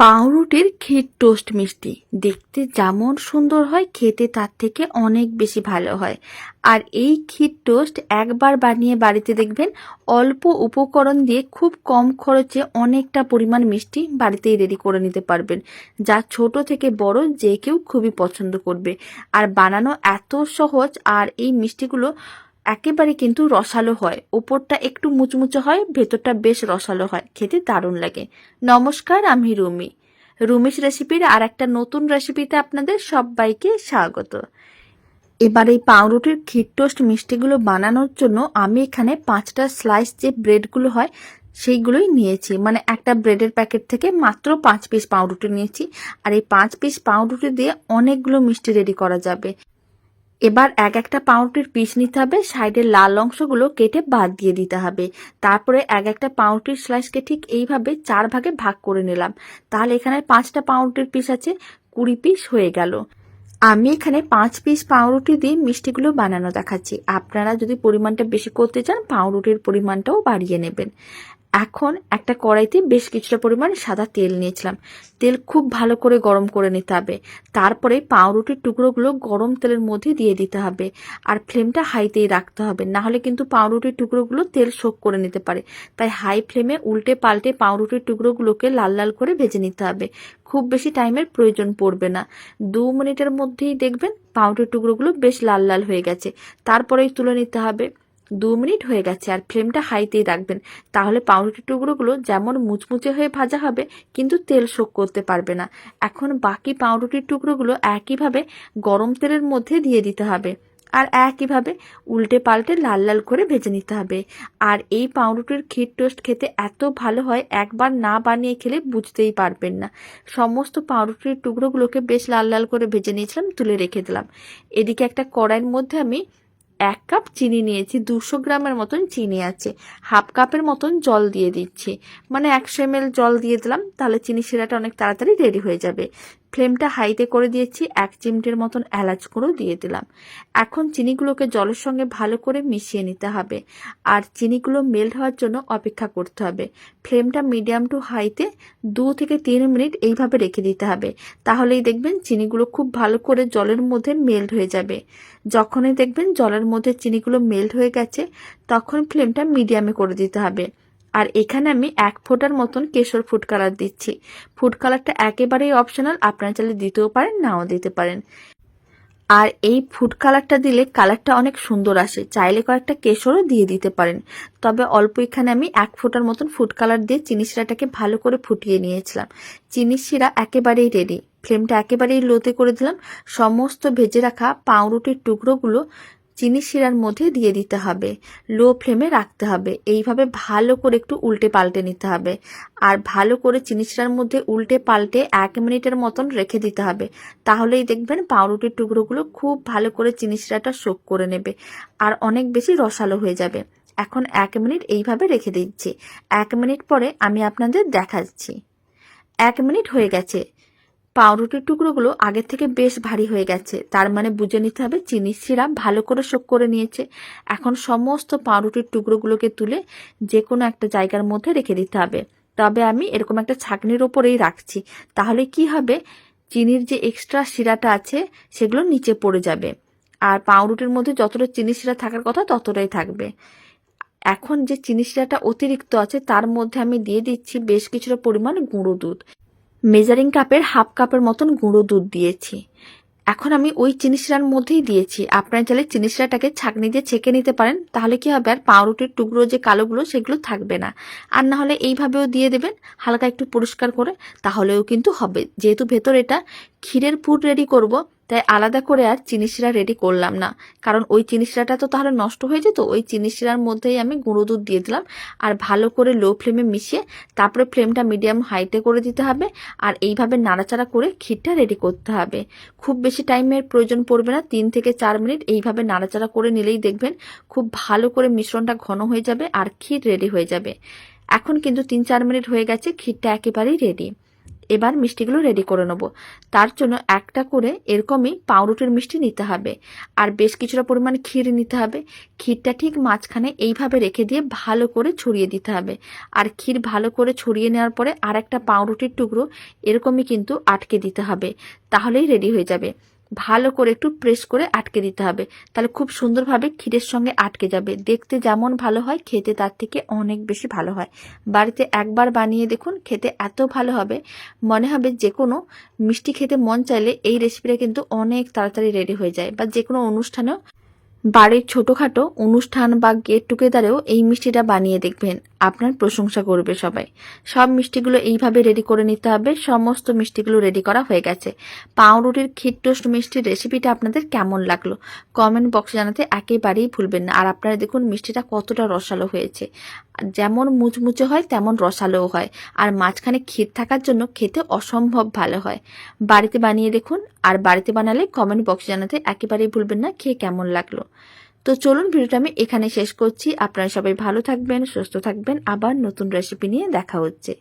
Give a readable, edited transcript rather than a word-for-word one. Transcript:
পাউরুটির ক্ষীর টোস্ট মিষ্টি দেখতে যেমন সুন্দর হয়, খেতে তার থেকে অনেক বেশি ভালো হয়। আর এই ক্ষীর টোস্ট একবার বানিয়ে বাড়িতে দেখবেন অল্প উপকরণ দিয়ে খুব কম খরচে অনেকটা পরিমাণ মিষ্টি বাড়িতেই রেডি করে নিতে পারবেন, যা ছোট থেকে বড় যে কেউ খুবই পছন্দ করবে। আর বানানো এত সহজ, আর এই মিষ্টিগুলো একেবারে কিন্তু রসালো হয়, ওপরটা একটু মুচমুচে হয়, ভেতরটা বেশ রসালো হয়, খেতে দারুণ লাগে। নমস্কার, আমি রুমিস রেসিপির আর একটা নতুন রেসিপিতে আপনাদের সবাইকে স্বাগত। এবার এই পাউরুটির ক্ষীর টোস্ট মিষ্টিগুলো বানানোর জন্য আমি এখানে 5টা স্লাইস যে ব্রেডগুলো হয় সেইগুলোই নিয়েছি। মানে একটা ব্রেডের প্যাকেট থেকে মাত্র 5 পিস পাউরুটি নিয়েছি। আর এই 5 পিস পাউরুটি দিয়ে অনেকগুলো মিষ্টি রেডি করা যাবে। এবার একটা পাউরুটির পিস নিতে হবে, সাইডের লাল অংশগুলো কেটে বাদ দিয়ে দিতে হবে। তারপরে একটা পাউরুটির স্লাইসকে ঠিক এইভাবে 4 ভাগে ভাগ করে নিলাম। তাহলে এখানে 5টা পাউরুটির পিস আছে, 20 পিস হয়ে গেল। আমি এখানে 5 পিস পাউরুটি দিয়ে মিষ্টিগুলো বানানো দেখাচ্ছি। আপনারা যদি পরিমাণটা বেশি করতে চান, পাউরুটির পরিমাণটাও বাড়িয়ে নেবেন। এখন একটা কড়াইতে বেশ কিছুটা পরিমাণ সাদা তেল নিয়েছিলাম। তেল খুব ভালো করে গরম করে নিতে হবে। তারপরে পাউরুটির টুকরোগুলো গরম তেলের মধ্যে দিয়ে দিতে হবে। আর ফ্লেমটা হাইতেই রাখতে হবে, না হলে কিন্তু পাউরুটির টুকরোগুলো তেল শোক করে নিতে পারে। তাই হাই ফ্লেমে উল্টে পাল্টে পাউরুটির টুকরোগুলোকে লাল লাল করে ভেজে নিতে হবে। খুব বেশি টাইমের প্রয়োজন পড়বে না, 2 মিনিটের মধ্যেই দেখবেন পাউরুটির টুকরোগুলো বেশ লাল লাল হয়ে গেছে। তারপরেই তুলে নিতে হবে। 2 মিনিট হয়ে গেছে, আর ফ্লেমটা হাইতেই রাখবেন। তাহলে পাউরুটির টুকরোগুলো যেমন মুচমুচে হয়ে ভাজা হবে, কিন্তু তেল শোক করতে পারবে না। এখন বাকি পাউরুটির টুকরোগুলো একইভাবে গরম তেলের মধ্যে দিয়ে দিতে হবে। আর একইভাবে উল্টে পাল্টে লাল লাল করে ভেজে নিতে হবে। আর এই পাউরুটির ক্ষীর টোস্ট খেতে এত ভালো হয়, একবার না বানিয়ে খেলে বুঝতেই পারবেন না। সমস্ত পাউরুটির টুকরোগুলোকে বেশ লাল লাল করে ভেজে নিয়েছিলাম, তুলে রেখে দিলাম। এদিকে একটা কড়াইয়ের মধ্যে আমি 1 কাপ চিনি নিয়েছি, 200 গ্রামের মতন চিনি আছে। হাফ কাপের মতন জল দিয়ে দিচ্ছি, মানে 100 ml জল দিয়ে দিলাম, তাহলে চিনি শিরাটা অনেক তাড়াতাড়ি রেডি হয়ে যাবে। ফ্লেমটা হাইতে করে দিয়েছি। 1 চিমটের মতন এলাচ গুঁড়ো দিয়ে দিলাম। এখন চিনিগুলোকে জলের সঙ্গে ভালো করে মিশিয়ে নিতে হবে। আর চিনিগুলো মেল্ট হওয়ার জন্য অপেক্ষা করতে হবে। ফ্লেমটা মিডিয়াম টু হাইতে 2 থেকে 3 মিনিট এইভাবে রেখে দিতে হবে। তাহলেই দেখবেন চিনিগুলো খুব ভালো করে জলের মধ্যে মেল্ট হয়ে যাবে। যখনই দেখবেন জলের মধ্যে চিনিগুলো মেল্ট হয়ে গেছে, তখন ফ্লেমটা মিডিয়ামে করে দিতে হবে। আর এখানে আমি 1 ফোঁটার মতন কেশর ফুড কালার দিচ্ছি। ফুড কালারটা একেবারেই অপশনাল, আপনারা চাইলে দিতেও পারেন, নাও দিতে পারেন। আর এই ফুড কালারটা দিলে কালারটা অনেক সুন্দর আসে, চাইলে কয়েকটা কেশরও দিয়ে দিতে পারেন। তবে অল্প এখানে আমি 1 ফোঁটার মতন ফুড কালার দিয়ে চিনি শিরাটাকে ভালো করে ফুটিয়ে নিয়েছিলাম। চিনি শিরা একেবারেই রেডি। ফ্লেমটা একেবারেই লোতে করে দিলাম। সমস্ত ভেজে রাখা পাউরুটির টুকরোগুলো চিনি শিরার মধ্যে দিয়ে দিতে হবে। লো ফ্লেমে রাখতে হবে। এইভাবে ভালো করে একটু উল্টে পাল্টে নিতে হবে। আর ভালো করে চিনি শিরার মধ্যে উল্টে পাল্টে 1 মিনিটের মতন রেখে দিতে হবে। তাহলেই দেখবেন পাউরুটির টুকরোগুলো খুব ভালো করে চিনি শিরাটা সোক করে নেবে, আর অনেক বেশি রসালো হয়ে যাবে। এখন 1 মিনিট এইভাবে রেখে দিচ্ছি। 1 মিনিট পরে আমি আপনাদের দেখাচ্ছি। 1 মিনিট হয়ে গেছে। পাউরুটির টুকরোগুলো আগের থেকে বেশ ভারী হয়ে গেছে, তার মানে বুঝে নিতে হবে চিনির শিরা ভালো করে শোক করে নিয়েছে। এখন সমস্ত পাউরুটির টুকরোগুলোকে তুলে যে কোনো একটা জায়গার মধ্যে রেখে দিতে হবে। তবে আমি এরকম একটা ছাঁকনির ওপরেই রাখছি, তাহলে কি হবে, চিনির যে এক্সট্রা শিরাটা আছে সেগুলো নিচে পড়ে যাবে, আর পাউরুটির মধ্যে যতটা চিনি শিরা থাকার কথা ততটাই থাকবে। এখন যে চিনি শিরাটা অতিরিক্ত আছে, তার মধ্যে আমি দিয়ে দিচ্ছি বেশ কিছুটা পরিমাণ গুঁড়ো দুধ। মেজারিং কাপের হাফ কাপের মতন গুঁড়ো দুধ দিয়েছি। এখন আমি ওই চিনি শিরার মধ্যেই দিয়েছি। আপনারা চাইলে চিনি শিরাটাকে ছাঁকনি দিয়ে ছেঁকে নিতে পারেন, তাহলে কি হবে, আর পাউরুটির টুকরো যে কালোগুলো সেগুলো থাকবে না। আর না হলে এইভাবেও দিয়ে দেবেন হালকা একটু পরিষ্কার করে, তাহলেও কিন্তু হবে। যেহেতু ভেতর এটা ক্ষীরের পুর রেডি করব, তাই আলাদা করে আর চিনি শিরা রেডি করলাম না, কারণ ওই চিনি শিরাটা তো তাহলে নষ্ট হয়ে যেত। ওই চিনি শিরার মধ্যেই আমি গুঁড়ো দুধ দিয়ে দিলাম। আর ভালো করে লো ফ্লেমে মিশিয়ে তারপরে ফ্লেমটা মিডিয়াম হাইতে করে দিতে হবে। আর এইভাবে নাড়াচাড়া করে ক্ষীরটা রেডি করতে হবে। খুব বেশি টাইমের প্রয়োজন পড়বে না, 3 থেকে 4 মিনিট এইভাবে নাড়াচাড়া করে নিলেই দেখবেন খুব ভালো করে মিশ্রণটা ঘন হয়ে যাবে আর ক্ষীর রেডি হয়ে যাবে। এখন কিন্তু 3-4 মিনিট হয়ে গেছে, ক্ষীরটা একেবারেই রেডি। এবার মিষ্টিগুলো রেডি করে নেব। তার জন্য একটা করে এরকমই পাউরুটির মিষ্টি নিতে হবে, আর বেশ কিছুটা পরিমাণ ক্ষীর নিতে হবে। ক্ষীরটা ঠিক মাঝখানে এইভাবে রেখে দিয়ে ভালো করে ছড়িয়ে দিতে হবে। আর ক্ষীর ভালো করে ছড়িয়ে নেওয়ার পরে আর একটা পাউরুটির টুকরো এরকমই কিন্তু আটকে দিতে হবে, তাহলেই রেডি হয়ে যাবে। ভালো করে একটু প্রেস করে আটকে দিতে হবে, তাহলে খুব সুন্দরভাবে ক্ষীরের সঙ্গে আটকে যাবে। দেখতে যেমন ভালো হয়, খেতে তার থেকে অনেক বেশি ভালো হয়। বাড়িতে একবার বানিয়ে দেখুন, খেতে এত ভালো হবে, মনে হবে যে কোনো মিষ্টি খেতে মন চাইলে এই রেসিপিটা কিন্তু অনেক তাড়াতাড়ি রেডি হয়ে যায়। বা যে কোনো অনুষ্ঠানেও, বাড়ির ছোটখাটো অনুষ্ঠান বা গেট টুগেদারেও এই মিষ্টিটা বানিয়ে দেখবেন, আপনার প্রশংসা করবে সবাই। সব মিষ্টিগুলো এইভাবে রেডি করে নিতে হবে। সমস্ত মিষ্টিগুলো রেডি করা হয়ে গেছে। পাউরুটির ক্ষীর টোস্ট মিষ্টির রেসিপিটা আপনাদের কেমন লাগলো কমেন্ট বক্সে জানাতে একেবারেই ভুলবেন না। আর আপনারা দেখুন মিষ্টিটা কতটা রসালো হয়েছে, যেমন মুচমুচে হয় তেমন রসালোও হয়, আর মাঝখানে ক্ষীর থাকার জন্য খেতে অসম্ভব ভালো হয়। বাড়িতে বানিয়ে দেখুন, আর বাড়িতে বানালে কমেন্ট বক্সে জানাতে একেবারেই ভুলবেন না খেয়ে কেমন লাগলো। তো চলুন, ভিডিওটা আমি এখানে শেষ করছি। আপনারা সবাই ভালো থাকবেন, সুস্থ থাকবেন। আবার নতুন রেসিপি নিয়ে দেখা হচ্ছে।